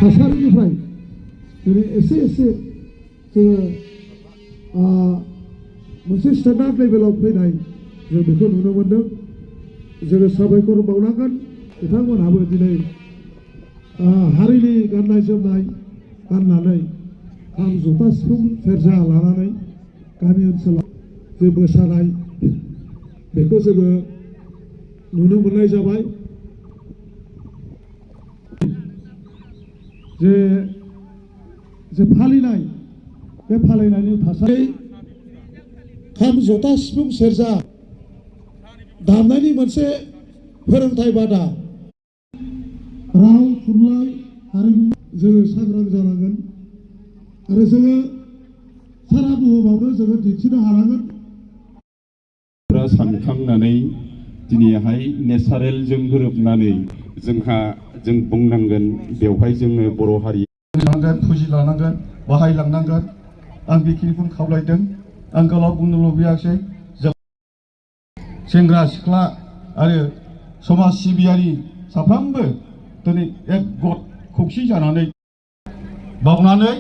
थासारिनिफ्राय दिनै एसे जोङो मोनसे स्टेन्डार्ड लेभेलाव फैनाय जों बेखौ नुनो मोन्दों। जोङो साबायखर बावनांगोन बिथांमोनहाबो दिनै हारिनि गाननाय जोमनाय गाननानै खाम जथा सिफुं सेरजा लानानै गामि ओनसोलाव जे मोसानाय बेखौ जोङो नुनो मोननाय जाबाय। जे फालिनाय बे फालिनायनि थासारि खाम जथा सिफुं सेरजा दामनायनि मोनसे फोरोंथाय बादा राव थुनलाइ हारिमु जोङो सांग्रां जानांगोन आरो जोङो सारा बुहुमावनो जोङो दिन्थिनो हानांगोन। सानखांनानै दिनैहाय नेचारेलजों गोरोबनानै जों बुंनांगोन बेवहाय जोङो बर' हारि फुजिलांनांगोन बाहायलांनांगोन। आं बेखिनिखौनो खावलायदों। आं गोलाव बुंनो लुबैयाखै। सेंग्रा सिख्ला आरो समाज सिबियारि साफ्रोमबो दिनै एक गट खौसे जानानै बावनानै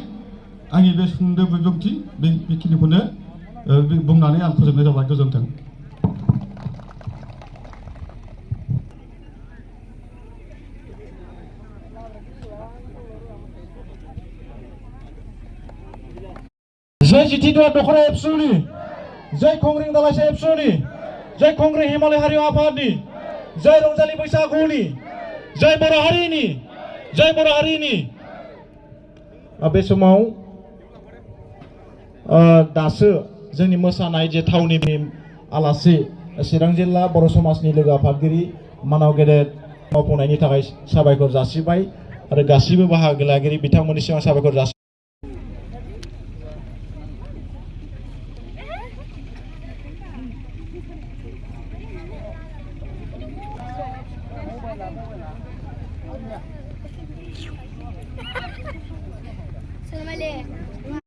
आंनि बे सुंद' बिबुंथि बेखिनिखौनो बुंनानै आं फोजोबनाय जाबाय। गोजोन्थों। जय जितिद्वार दख'रा एबसुनि, जय खंग्रिं दालाइसा एबसुनि, जय खंग्रिं हिमालय हारिमु आफादनि, जय रंजालि बैसागुनि, जय बर' हारिनि, जय बर' हारिनि। बे समाव दासो जोंनि मोसानाय जे थावनि आलासि चिरां जिल्ला बर' समाजनि लोगो आफादगिरि मानाव गेदेर मावफुंनायनि थाखाय साबायखर जासिबाय आरो गासिबो बाहागो लागिरि बिथांमोननिसिम आं साबायखर जासि Salam alaikum.